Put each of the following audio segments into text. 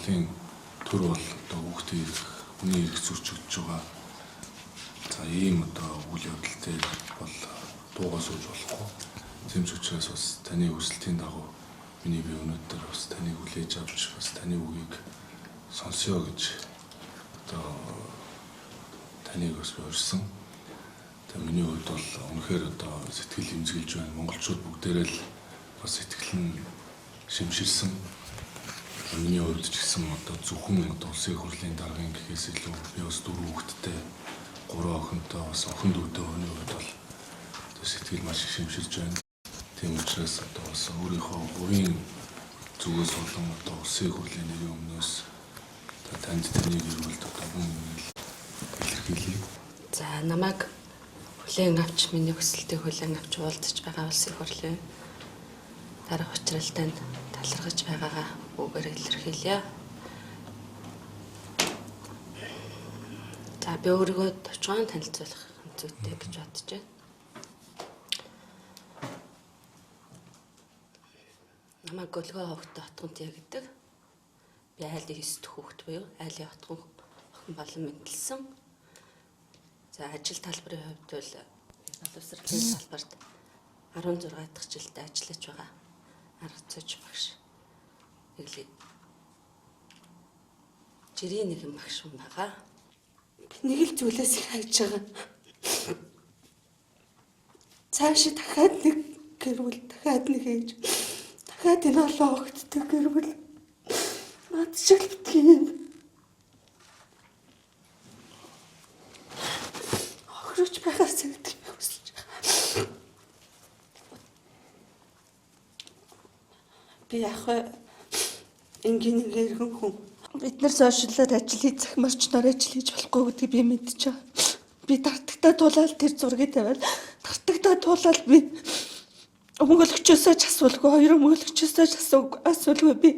амьдралын төр бол одоо хүүхдийн хүний эрх зөрч өгч байгаа. За ийм одоо үйл явдалтай бол дуугаа сууж болохгүй. Тэмч учраас бас таны хүсэлтийн дагуу миний бие өнөөдөр бас таныг хүлээж авч бас таны үгийг сонсё гэж одоо таныг бас урьсан. Тэгээ миний хувьд бол үнэхээр одоо сэтгэл имзэглэж байна. Монголчууд бүгдээрээ л бас сэтгэл нь шимшилсэн. Миний хувьд ч гэсэн одоо зөвхөн одоо улсын хурлын даргын гэхээс илүү би бас 4 хүүхэдтэй 3 охинтой бас охин дүүтэй хүний хувьд бол одоо сэтгэл маш их шимшилж байна. Тийм учраас одоо бас өөрийнхөө хувийн зүгээс болон одоо улсын хурлын нэрийн өмнөөс танд таны гэр бүлд одоо бүгд илэрхийлье. За намайг хүлээн авч миний хүсэлтийг хүлээн авч уулзаж байгаа улсын хурлын дарга учралтанд талархаж байгаагаа үгээр илэрхийлье. За би өөрийгөө товчхон танилцуулах зүйтэй гэж бодож байна. Намайг Гөлгөө хөвгтө хотгонд ягдаг. Би айлын 9 дэх хүүхэд буюу айлын хотгон охин болон мэндэлсэн. За ажил талбарын хувьд бол боловсролын салбарт 16 дахь жилдээ ажиллаж байгаа. Арга зүйч багш. Жирийн нэгэн багш хүн байгаа. Би нэг л зүйлээс их хайж байгаа. Цаашаа дахиад нэг гэр бүл, дахиад нэг ээж, дахиад энэ олон хүүхэдтэй гэр бүл над шиг л битгий. Охирч байхаас гэдэг би хүсэж байгаа. Би яг энгийн нэг иргэн хүн. Бид нар сошиалаар ажил хийж захимарчнаар ажил хийж болохгүй гэдгийг би мэдчихэж байгаа. Би тартагтаа туулаад тэр зургийг тавиад тартагтаа туулаад би өмгөөлөгчөөсөө ч асуулгүй, хоёр өмгөөлөгчөөсөө ч асуулгүй би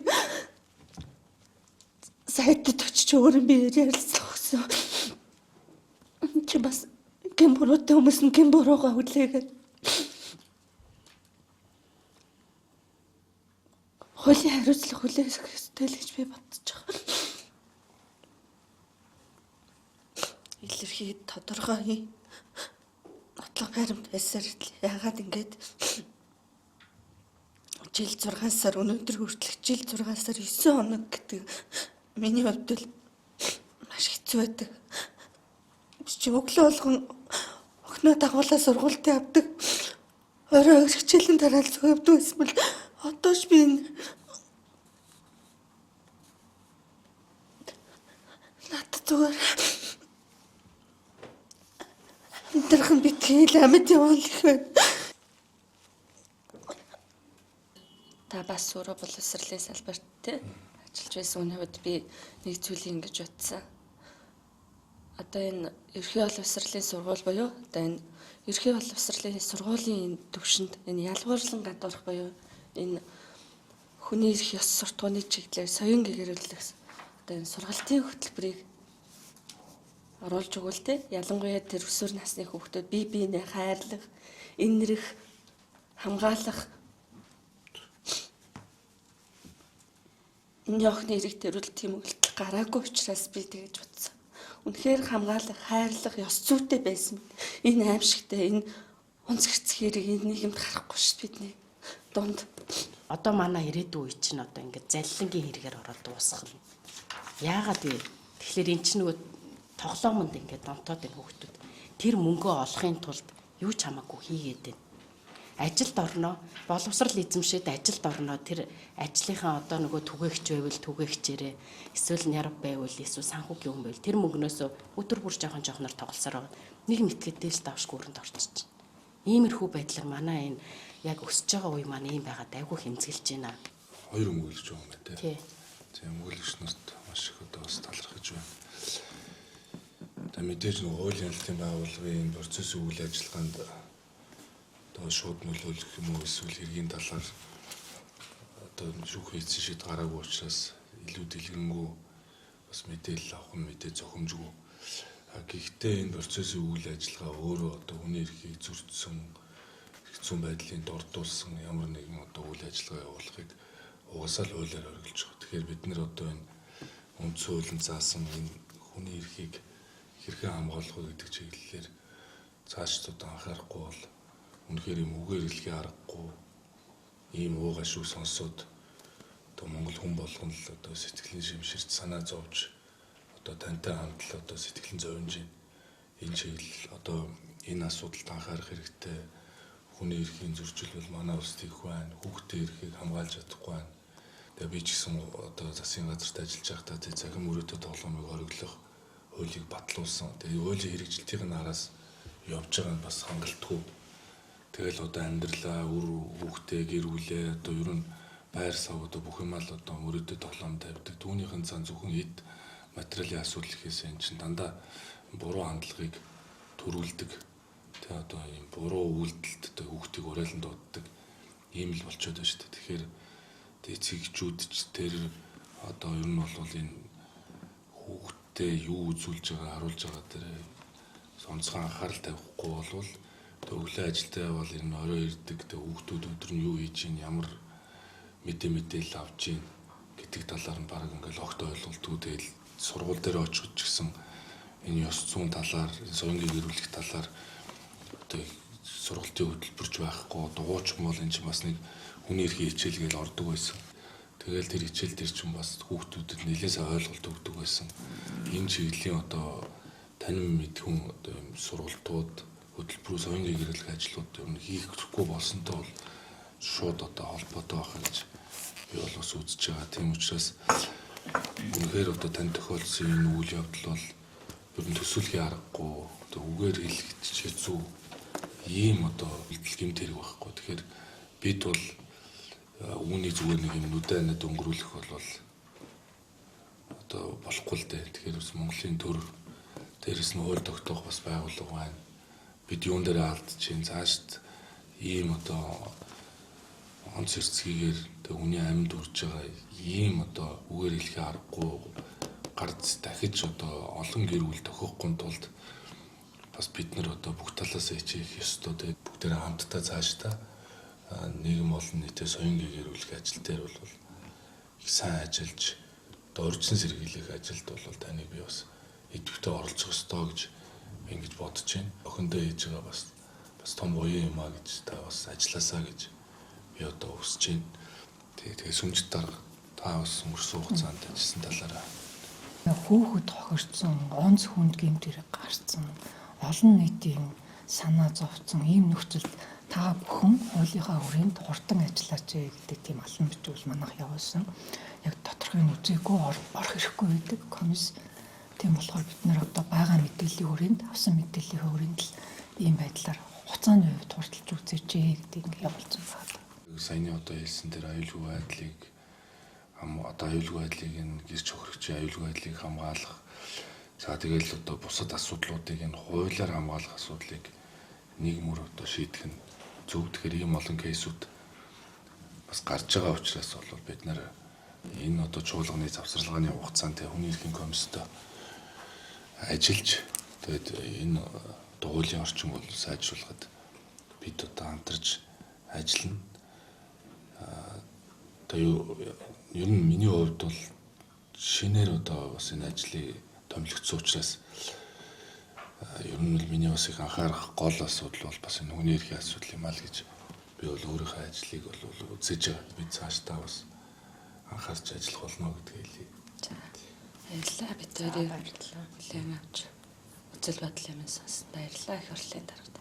сайдд очиж өөр юм би ярилцсан гэсэн. Чи бас гин буруутай хүмүүс нь гин буруугаа хүлээгээд хуулийн хариуцлага хүлээх хэрэгтэй л гэж би бодож байгаа. Илэрхий тодорхой нотлох баримт байсаар яагаад ингэж жил 6 сар өнөөдөр хүртэл жил 6 сар 9 хоног гэдэг миний хувьд л маш хэцүү байдаг. Чи өглөө болгон охиноо дагуулаа сургуультай авдаг. Орой хичээлийн дараа л зөвөвдөг эсвэл одоош би надад зүгээр амтрах нь битгий л амьд яваа л их байна. Та бас өөрөө боловсролын салбарт ажиллаж байсан хүний хувьд би нэг зүйлийг ингэж бодсон. Одоо энэ ерхий боловсролын сургууль буюу одоо энэ ерхий боловсролын сургуулийн төвшөнд энэ ялгуурлан гадуурх буюу энэ хүний эрх ёс суртахууны чиглэлээр соён гэгэрүүлэх одоо энэ сургалтын хөтөлбөрийг оруулж өгвөл тэ ялангуяа тэр өсвөр насны хүүхдүүд бие биенээ хайрлах, инэрх, хамгаалах энэ охины эрэг төрөл тийм өгөлт гараагүй учраас би тэгэж бодсон. Үнэхээр хамгаалах, хайрлах ёс зүйтэй байсан. Энэ аимшигтай, энэ онцгцэх хэрэг энэ нийгэмд гарахгүй шүү дээ бидний дунд. Одоо манай ирээдүйн үе чинь одоо ингээд заллингийн хэрэгээр ороод дуусгана. Яагаад вэ? Тэгэхээр эн чинь нөгөө тоглоомонд ингээд донтоод энэ хүүхдүүд тэр мөнгөө олохын тулд юу ч хамаагүй хийгээд байна. Ажилд орноо, боловсрал эзэмшээд ажилд орноо тэр ажлынхаа одоо нөгөө түгээгч байвал түгээгчээрээ эсвэл нярв байвал эсвэл санхүүгийн хүн байвал тэр мөнгнөөсөө өдөр бүр жоохон тоглосоор нэг мэтгэдээс давшгүй өрөнд орчих. Иймэрхүү байдлаар манай энэ яг өсөж байгаа үе маань ийм байгаад айгүй хэмзгэлж байна. Хоёр өмгөөлж байгаа юм байна тий. Тийм өмгөөлөгч нарт маш их одоо бас талархаж байна. Тэгээ мэдээж нөгөө хуулийн ялалтын байгууллагын энэ процесс үйл ажиллагаанд одоо шууд нөлөөлөх юм уу эсвэл хэргийн талаар одоо шүүх хийсэн шийд гараагүй учраас илүү дэлгэрэнгүй бас мэдээлэл авах нь мэдээ зохимжгүй. Гэхдээ энэ процессын үйл ажиллагаа өөрөө одоо хүний эрхийг зөрчсөн хэцүү байдлын дордуулсан ямар нэгэн одоо үйл ажиллагаа явуулахыг угаасаа л хуулиар оргилж байгаа. Тэгэхээр бид нэр одоо энэ үндсөөлөн заасан энэ хүний эрхийг хэрхэн хамгаалах вэ гэдэг чиглэлээр цааш одоо анхаарахгүй бол үнэхээр юм үгээр хэлхий аргагүй ийм уу гашуу сонсоод одоо Монгол хүн болгон л одоо сэтгэлийн шимширт санаа зовж одоо тантай хамт л одоо сэтгэлэн зовж байна. Энэ чиглэл одоо энэ асуудалд анхаарах хэрэгтэй. Хүний эрхийн зөрчил бол манай улсад их байна. Хүүхдийн эрхийг хамгаалж чадахгүй байна. Тэгээ би ч гэсэн одоо засгийн газарт ажиллаж байхдаа тэг захин мөрөөдөө тоглоомыг хориглох хуулийг батлуулсан. Тэгээ хуулийн хэрэгжилтийн араас явж байгаа нь бас хангалтгүй. Тэгэл одоо амьдралаа, үр хүүхдээ, гэр бүлээ одоо ер нь байр сав одоо бүх юм л одоо мөрөөдөө тоглоом тавьдаг. Түүнийхэн цаан зөвхөн эд материалын асуудал гэхээс энэ чинь дандаа буруу хандлагыг төрүүлдэг. Тэгээ одоо ийм буруу үйлдэлд одоо хүүхдийг уриалан дууддаг ийм л болчиход байна шүү дээ. Тэгэхээр эцэгчүүд ч тэр одоо ер нь бол энэ хүүхдээ юу үзүүлж байгаа харуулж байгаа тэр онцгой анхаарал тавихгүй болвол өглөө ажилдаа явбал ер нь орой ирдэг тэг хүүхдүүд өдөр нь юу хийж ийн ямар мэдээлэл авч ийн гэдэг талаар нь баг ингээл огт ойлголтгүй тэгэл сургууль дээр очих ч гэсэн энэ ёс зүйн талаар соёнгийн гэрүүлэх талаар одоо сургалтын хөтөлбөрч байхгүй дугуйч юм бол энэ чинь бас нэг хүний эрхийн хичээл гэж ордог байсан. Тэгэл тэр хичээл дээр чинь бас хүүхдүүдэд нэлээсээ ойлголт өгдөг байсан. Энэ чиглэлийн одоо танин мэдхүн одоо юм сургалтууд хөтөлбөр соёнгийн гэрүүлэх ажлууд ер нь хийхгүй болсонтой бол шууд одоо холбоотой байх гэж би бол бас үзэж байгаа. Тийм учраас үнэхээр одоо тань тохиолдсон энэ үйл явдал бол ер нь төсөөлхийн аргагүй одоо үгээр хэлэх хэцүү ийм одоо бэлтгэл гэмт хэрэг байхгүй. Тэгэхээр бид бол үүний зүгээр нэг юм нүдэнэд өнгөрүүлэх бол одоо болохгүй л дээ. Тэгэхээр бас Монголын төр дээрээс нь хууль тогтоох бас байгууллага байна. Бид юун дээр алдчихин цаашд ийм одоо онц хэрцгийгээр тэг хүний амьд үрж байгаа ийм одоо үгээр хэлхий аргагүй гарц дахиж одоо олон гэр бүл тохиохгүй тулд бас бид нар одоо бүх талаас хичээх ёстой. Тэгээд бүгдээ хамтдаа цаашдаа нийгэм олон нийтэд соёнгийн гэрүүлэх ажил дээр бол их сайн ажиллаж одоо урьдчилан сэргийлэх ажилд бол таныг би бас идэвхтэй оролцох ёстой гэж ингэж бодож байна. Охиндоо хийж байгаа бас том буян юм а гэж та бас ажилласаа гэж би одоо хүсэж байна. Тэгээ сүмжид дарга та бас өнгөрсөн хугацаанд ажилласан талаараа хүүхэд хохирцсон, онц хүнд гэмт хэрэг гарцсан, олон нийтийн санаа зовцсон ийм нөхцөлд та бүхэн хуулийнхаа хүрээнд хурдан ажиллаач гэдэг тийм алан бичвэл манайх явуулсан. Яг тодорхой нь үзээгүй орох хэрэггүй байдаг комисс. Тийм болохоор бид нэр одоо байгаа мэдээллийн хүрээнд авсан мэдээллийн хүрээнд л ийм байдлаар хугацааны хувьд хурдлж үзээч гэдэг ингэ явуулсан байна. Саяны одоо хэлсэн тэр аюулгүй байдлыг одоо аюулгүй байдлыг энэ гэрч хохирогчийн аюулгүй байдлыг хамгаалах. За тэгэл одоо бусад асуудлуудыг энэ хуулиар хамгаалах асуудлыг нийгмөр одоо шийдэх нь зөв. Тэгэхээр ийм олон кейсүүд бас гарч байгаа учраас бол бид нэр энэ одоо чуулганы завсарлагын хугацаанд хүний эрхийн комисстой ажиллаж тэгээд энэ хуулийн орчин бол сайжруулахад бид одоо хамтарч ажиллана. Одоо ер нь миний хувьд бол шинээр одоо бас энэ ажлыг томилогдсон учраас ер нь миний бас их анхаарах гол асуудал бол бас энэ хүний эрхийн асуудал юм аа л гэж би бол өөрийнхөө ажлыг бол үзэж байгаа. Би цаашдаа бас анхаарч ажиллах болно гэдгийг хэлье. За. Баярлалаа бид хоёрыг баярлалаа. Хүлээн авч үзэл бодлын юмс баярлалаа их хурлын дарга.